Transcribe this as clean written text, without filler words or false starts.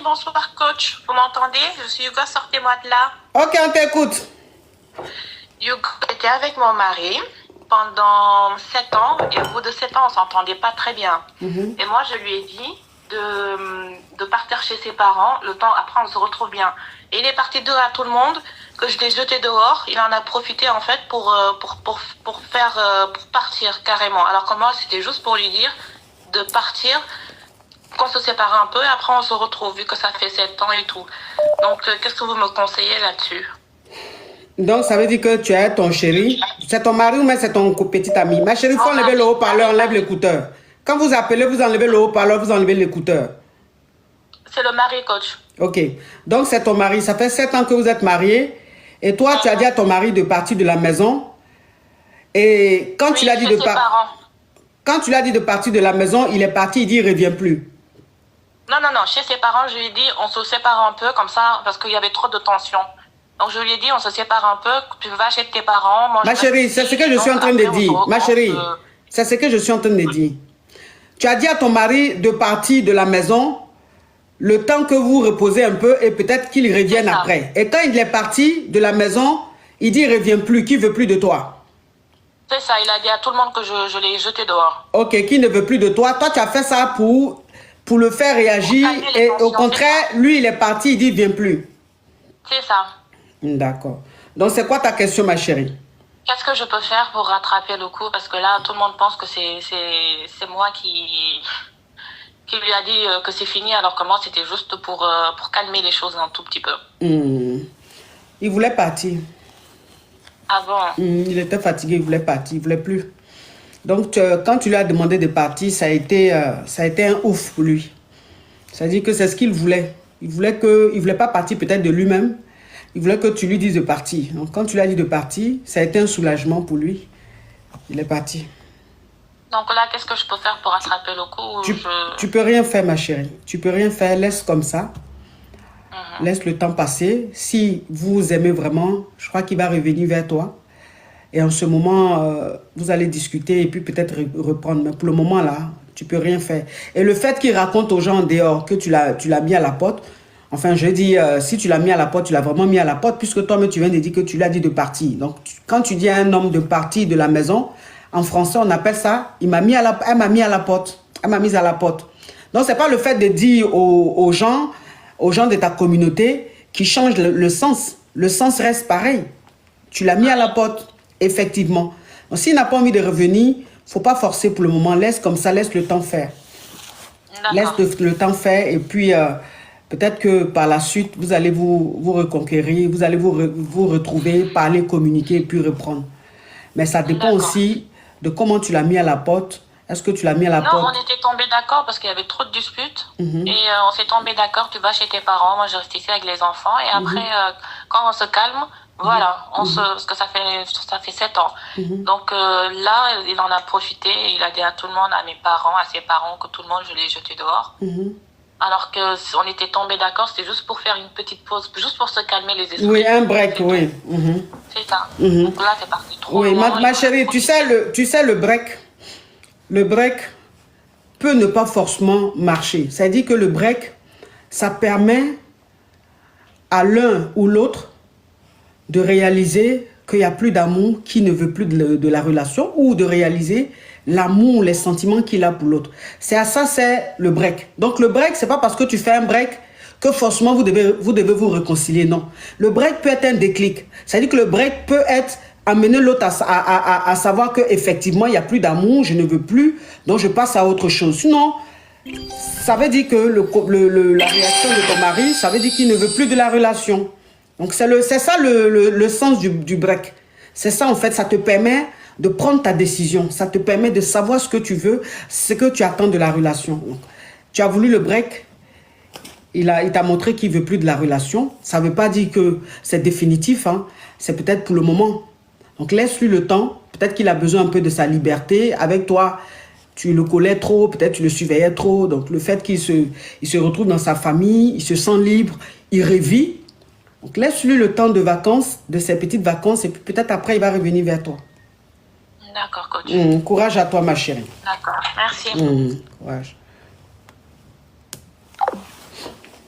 bonsoir coach. Vous m'entendez? Je suis Hugo, sortez-moi de là. Ok, on t'écoute. Hugo, j'étais avec mon mari pendant 7 ans et au bout de 7 ans, on s'entendait pas très bien. Et moi, je lui ai dit de partir chez ses parents. Le temps, après, on se retrouve bien. Et il est parti dire à tout le monde que je l'ai jeté dehors. Il en a profité, en fait, pour partir carrément. Alors que moi, c'était juste pour lui dire de partir, qu'on se sépare un peu et après on se retrouve, vu que ça fait 7 ans et tout. Donc, qu'est-ce que vous me conseillez là-dessus? Donc, ça veut dire que tu as ton chéri. C'est ton mari ou même c'est ton petit ami? Ma chérie, il faut enlever le haut-parleur, enlève l'écouteur. Quand vous appelez, vous enlevez le haut-parleur, vous enlevez l'écouteur. C'est le mari, coach. Ok. Donc, c'est ton mari. Ça fait 7 ans que vous êtes mariés. Et toi, tu as dit à ton mari de partir de la maison. Et quand tu l'as dit de partir... Quand tu l'as dit de partir de la maison, il est parti, il dit il ne revient plus. Non, chez ses parents, je lui ai dit, on se sépare un peu, comme ça, parce qu'il y avait trop de tension. Donc, je lui ai dit, on se sépare un peu, tu vas chez tes parents. Moi, ma chérie, c'est ce que je suis en train de dire. Ma chérie, c'est ce que je suis en train de dire. Tu as dit à ton mari de partir de la maison, le temps que vous reposez un peu, et peut-être qu'il revienne après. Et quand il est parti de la maison, il dit, il ne revient plus, qu'il ne veut plus de toi. C'est ça, il a dit à tout le monde que je l'ai jeté dehors. Ok, qui ne veut plus de toi. Toi, tu as fait ça pour le faire réagir. Et au contraire, lui, il est parti, il dit, viens plus. C'est ça. D'accord. Donc, c'est quoi ta question, ma chérie? Qu'est-ce que je peux faire pour rattraper le coup? Parce que là, tout le monde pense que c'est moi qui lui a dit que c'est fini, alors que moi, c'était juste pour calmer les choses un tout petit peu. Il voulait partir. Ah bon? Il était fatigué, il voulait partir, il voulait plus. Donc, quand tu lui as demandé de partir, ça a été un ouf pour lui. C'est-à-dire que c'est ce qu'il voulait. Il voulait pas partir peut-être de lui-même. Il voulait que tu lui dises de partir. Donc, quand tu lui as dit de partir, ça a été un soulagement pour lui. Il est parti. Donc là, qu'est-ce que je peux faire pour attraper le coup? Tu peux rien faire, ma chérie. Tu peux rien faire, laisse comme ça. Laisse le temps passer. Si vous aimez vraiment, je crois qu'il va revenir vers toi. Et en ce moment, vous allez discuter et puis peut-être reprendre. Mais pour le moment, là, tu peux rien faire. Et le fait qu'il raconte aux gens en dehors que tu l'as mis à la porte, enfin, je dis, si tu l'as mis à la porte, tu l'as vraiment mis à la porte, puisque toi-même, tu viens de dire que tu lui as dit de partir. Donc, quand tu dis à un homme de partir de la maison, en français, on appelle ça, elle m'a mis à la porte. Elle m'a mise à la porte. Donc, ce n'est pas le fait de dire aux gens de ta communauté qui changent le sens. Le sens reste pareil. Tu l'as mis à la porte, effectivement. Donc, s'il n'a pas envie de revenir, il ne faut pas forcer pour le moment. Laisse comme ça, laisse le temps faire. Laisse le temps faire et puis peut-être que par la suite, vous allez vous reconquérir, vous allez vous retrouver, parler, communiquer et puis reprendre. Mais ça dépend aussi de comment tu l'as mis à la porte. Est-ce que tu l'as mis à la porte? Non, on était tombés d'accord parce qu'il y avait trop de disputes. Et on s'est tombés d'accord, tu vas chez tes parents, moi je reste ici avec les enfants. Et après, quand on se calme, voilà, parce que ça fait 7 ans. Donc là, il en a profité, il a dit à tout le monde, à mes parents, à ses parents, que tout le monde, je l'ai jeté dehors. Alors qu'on était tombés d'accord, c'était juste pour faire une petite pause, juste pour se calmer les esprits. Oui, un break, oui. C'est ça. Donc là, c'est parti trop loin. Oui, ma chérie, tu sais le break. Le break peut ne pas forcément marcher. C'est-à-dire que le break, ça permet à l'un ou l'autre de réaliser qu'il n'y a plus d'amour, qu'il ne veut plus de la relation, ou de réaliser l'amour, les sentiments qu'il a pour l'autre. C'est à ça, c'est le break. Donc le break, c'est pas parce que tu fais un break que forcément vous devez vous réconcilier, non. Le break peut être un déclic. C'est-à-dire que le break peut être amener l'autre à savoir qu'effectivement, il n'y a plus d'amour, je ne veux plus, donc je passe à autre chose. Sinon, ça veut dire que la réaction de ton mari, ça veut dire qu'il ne veut plus de la relation. Donc c'est ça le sens du break. C'est ça en fait, ça te permet de prendre ta décision. Ça te permet de savoir ce que tu veux, ce que tu attends de la relation. Donc, tu as voulu le break, il t'a montré qu'il ne veut plus de la relation. Ça ne veut pas dire que c'est définitif, hein. C'est peut-être pour le moment. Donc laisse-lui le temps. Peut-être qu'il a besoin un peu de sa liberté. Avec toi, tu le collais trop, peut-être tu le surveillais trop. Donc le fait qu'il se retrouve dans sa famille, il se sent libre, il revit. Donc laisse-lui le temps de vacances, de ses petites vacances, et puis peut-être après, il va revenir vers toi. D'accord, coach. Courage à toi, ma chérie. D'accord, merci. Courage.